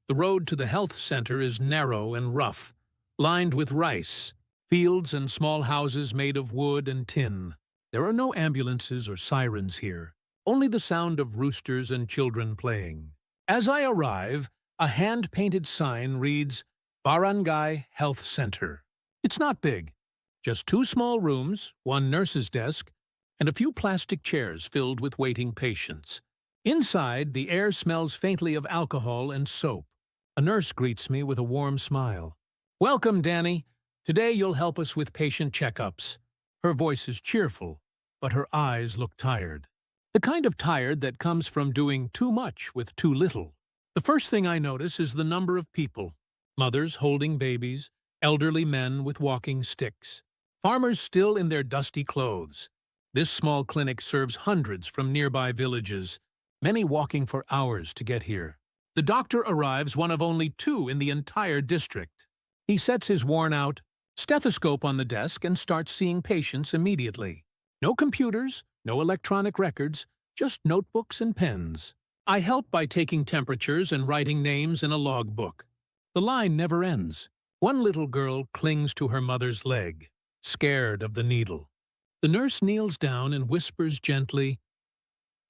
The road to the health center is narrow and rough, lined with rice, fields and small houses made of wood and tin. There are no ambulances or sirens here, only the sound of roosters and children playing. As I arrive, a hand-painted sign reads, Barangay Health Center. It's not big, just 2 small rooms, 1 nurse's desk, and a few plastic chairs filled with waiting patients. Inside, the air smells faintly of alcohol and soap. A nurse greets me with a warm smile. "Welcome, Danny. Today you'll help us with patient checkups." Her voice is cheerful, but her eyes look tired. The kind of tired that comes from doing too much with too little. The first thing I notice is the number of people. Mothers holding babies, elderly men with walking sticks, farmers still in their dusty clothes. This small clinic serves hundreds from nearby villages, many walking for hours to get here. The doctor arrives one of only 2 in the entire district. He sets his worn-out stethoscope on the desk and starts seeing patients immediately. No computers, no electronic records, just notebooks and pens. I help by taking temperatures and writing names in a logbook. The line never ends. One little girl clings to her mother's leg, scared of the needle. The nurse kneels down and whispers gently,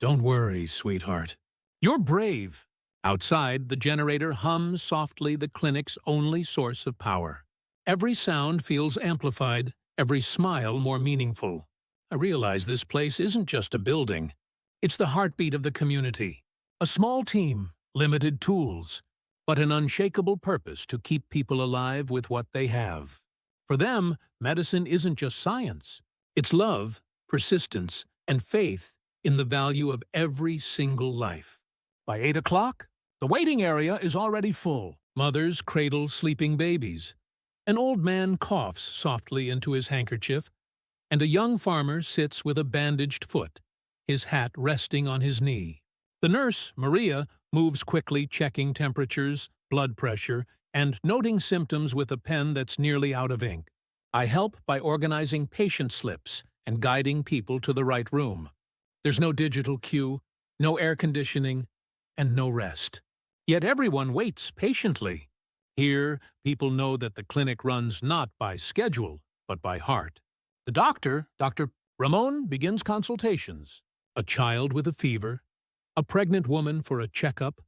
"Don't worry, sweetheart. You're brave." Outside, the generator hums softly, the clinic's only source of power. Every sound feels amplified, every smile more meaningful. I realize this place isn't just a building. It's the heartbeat of the community. A small team, limited tools, but an unshakable purpose to keep people alive with what they have. For them, medicine isn't just science. It's love, persistence, and faith in the value of every single life. By 8 o'clock, the waiting area is already full. Mothers cradle sleeping babies. An old man coughs softly into his handkerchief, and a young farmer sits with a bandaged foot, his hat resting on his knee. The nurse, Maria, moves quickly, checking temperatures, blood pressure, and noting symptoms with a pen that's nearly out of ink. I help by organizing patient slips and guiding people to the right room. There's no digital queue, no air conditioning, and no rest. Yet everyone waits patiently. Here, people know that the clinic runs not by schedule, but by heart. The doctor, Dr. Ramon, begins consultations. A child with a fever, a pregnant woman for a checkup,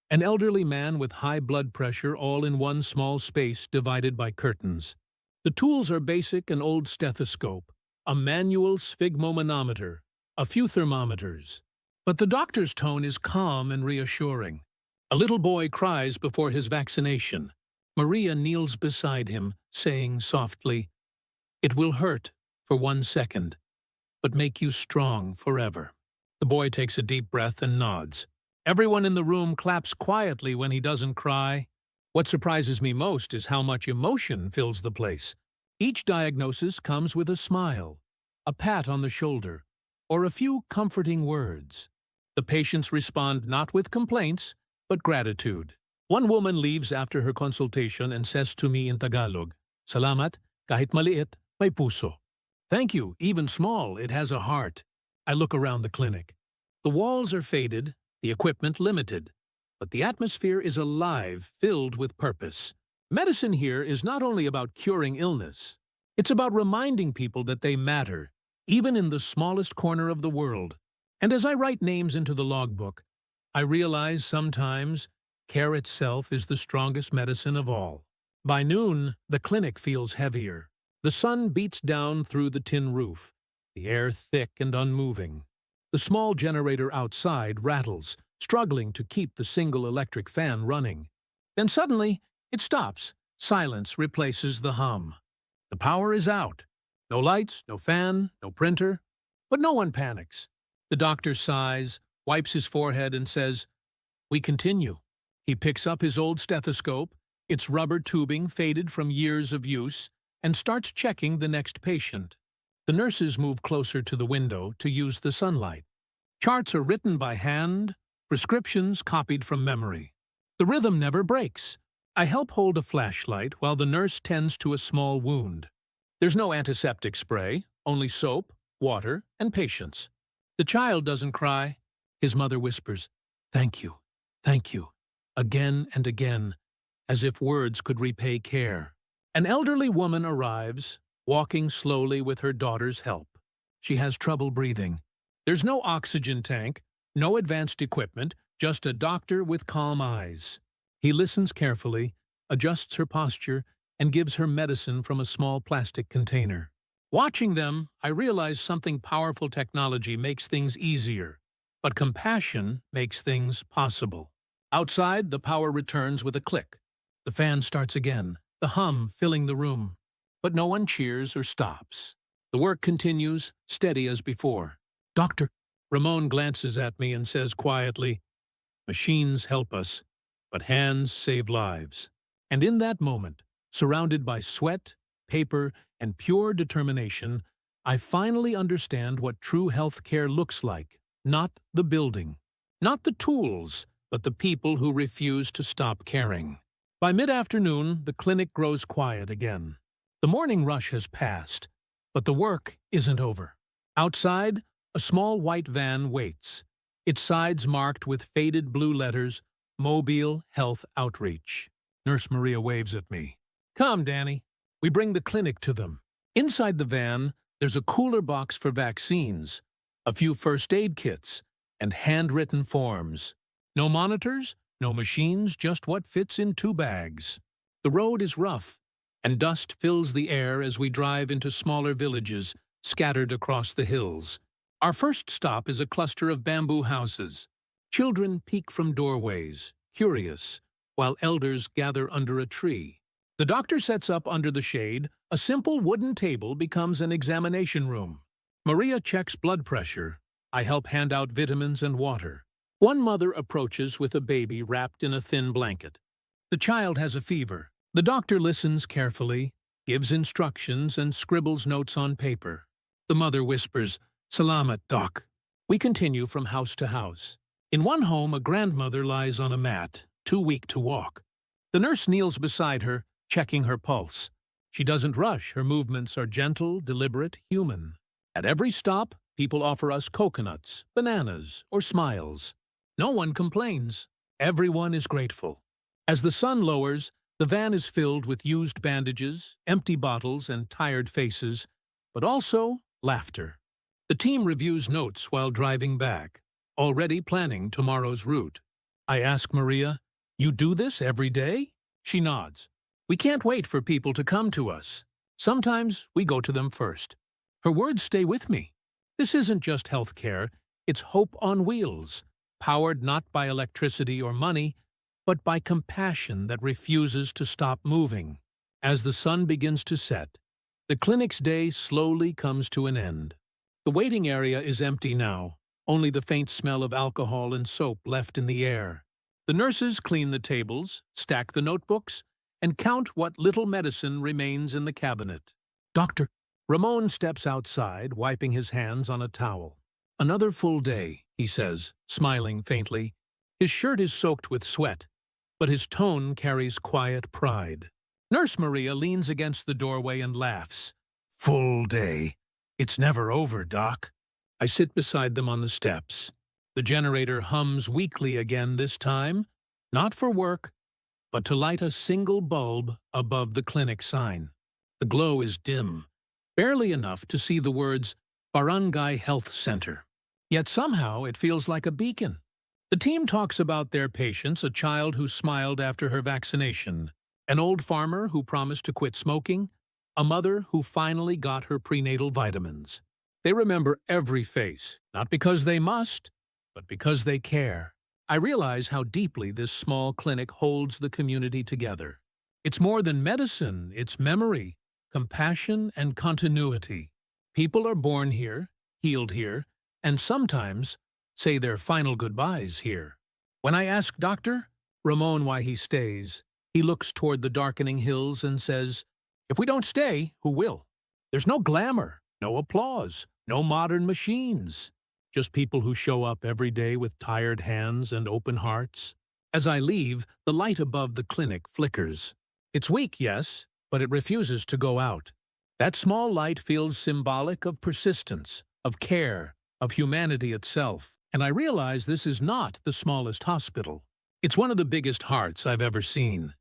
an elderly man with high blood pressure, all in one small space divided by curtains. The tools are basic: an old stethoscope, a manual sphygmomanometer, a few thermometers. But the doctor's tone is calm and reassuring. A little boy cries before his vaccination. Maria kneels beside him, saying softly, "It will hurt for 1 second, but make you strong forever." The boy takes a deep breath and nods. Everyone in the room claps quietly when he doesn't cry. What surprises me most is how much emotion fills the place. Each diagnosis comes with a smile, a pat on the shoulder, or a few comforting words. The patients respond not with complaints, but gratitude. One woman leaves after her consultation and says to me in Tagalog, "Salamat, kahit maliit, may puso." Thank you, even small, it has a heart. I look around the clinic. The walls are faded, the equipment limited, but the atmosphere is alive, filled with purpose. Medicine here is not only about curing illness. It's about reminding people that they matter, even in the smallest corner of the world. And as I write names into the logbook, I realize sometimes care itself is the strongest medicine of all. By noon, the clinic feels heavier. The sun beats down through the tin roof, the air thick and unmoving. The small generator outside rattles, struggling to keep the single electric fan running. Then suddenly, it stops. Silence replaces the hum. The power is out. No lights, no fan, no printer. But no one panics. The doctor sighs, wipes his forehead, and says, "We continue." He picks up his old stethoscope, its rubber tubing faded from years of use, and starts checking the next patient. The nurses move closer to the window to use the sunlight. Charts are written by hand, prescriptions copied from memory. The rhythm never breaks. I help hold a flashlight while the nurse tends to a small wound. There's no antiseptic spray, only soap, water, and patience. The child doesn't cry. His mother whispers, "Thank you, thank you." again and again, as if words could repay care. An elderly woman arrives, walking slowly with her daughter's help. She has trouble breathing. There's no oxygen tank, no advanced equipment, just a doctor with calm eyes. He listens carefully, adjusts her posture, and gives her medicine from a small plastic container. Watching them, I realize something powerful technology makes things easier, but compassion makes things possible. Outside, the power returns with a click. The fan starts again, the hum filling the room. But no one cheers or stops. The work continues, steady as before. Doctor, Ramon glances at me and says quietly, "Machines help us, but hands save lives." And in that moment, surrounded by sweat, paper, and pure determination, I finally understand what true health care looks like. Not the building, not the tools, but the people who refuse to stop caring. By mid-afternoon, the clinic grows quiet again. The morning rush has passed, but the work isn't over. Outside, a small white van waits, its sides marked with faded blue letters, Mobile Health Outreach. Nurse Maria waves at me. "Come, Danny. We bring the clinic to them." Inside the van, there's a cooler box for vaccines, a few first aid kits, and handwritten forms. No monitors, no machines, just what fits in 2 bags. The road is rough, and dust fills the air as we drive into smaller villages scattered across the hills. Our first stop is a cluster of bamboo houses. Children peek from doorways, curious, while elders gather under a tree. The doctor sets up under the shade. A simple wooden table becomes an examination room. Maria checks blood pressure. I help hand out vitamins and water. One mother approaches with a baby wrapped in a thin blanket. The child has a fever. The doctor listens carefully, gives instructions, and scribbles notes on paper. The mother whispers, "Salamat, Doc." We continue from house to house. In one home, a grandmother lies on a mat, too weak to walk. The nurse kneels beside her, checking her pulse. She doesn't rush. Her movements are gentle, deliberate, human. At every stop, people offer us coconuts, bananas, or smiles. No one complains. Everyone is grateful. As the sun lowers, the van is filled with used bandages, empty bottles, and tired faces, but also laughter. The team reviews notes while driving back, already planning tomorrow's route. I ask Maria, "You do this every day?" She nods. "We can't wait for people to come to us. Sometimes we go to them first." Her words stay with me. This isn't just health care, it's hope on wheels, powered not by electricity or money, but by compassion that refuses to stop moving. As the sun begins to set, the clinic's day slowly comes to an end. The waiting area is empty now, only the faint smell of alcohol and soap left in the air. The nurses clean the tables, stack the notebooks, and count what little medicine remains in the cabinet. "Doctor." Ramon steps outside, wiping his hands on a towel. "Another full day," he says, smiling faintly. His shirt is soaked with sweat, but his tone carries quiet pride. Nurse Maria leans against the doorway and laughs. "Full day. It's never over, Doc." I sit beside them on the steps. The generator hums weakly again this time, not for work, but to light a single bulb above the clinic sign. The glow is dim, barely enough to see the words Barangay Health Center. Yet somehow it feels like a beacon. The team talks about their patients, a child who smiled after her vaccination, an old farmer who promised to quit smoking, a mother who finally got her prenatal vitamins. They remember every face, not because they must, but because they care. I realize how deeply this small clinic holds the community together. It's more than medicine, it's memory, compassion, and continuity. People are born here, healed here, and sometimes say their final goodbyes here. When I ask Dr. Ramon why he stays, he looks toward the darkening hills and says, "If we don't stay, who will?" There's no glamour, no applause, no modern machines. Just people who show up every day with tired hands and open hearts. As I leave, the light above the clinic flickers. It's weak, yes, but it refuses to go out. That small light feels symbolic of persistence, of care, of humanity itself. And I realize this is not the smallest hospital. It's one of the biggest hearts I've ever seen.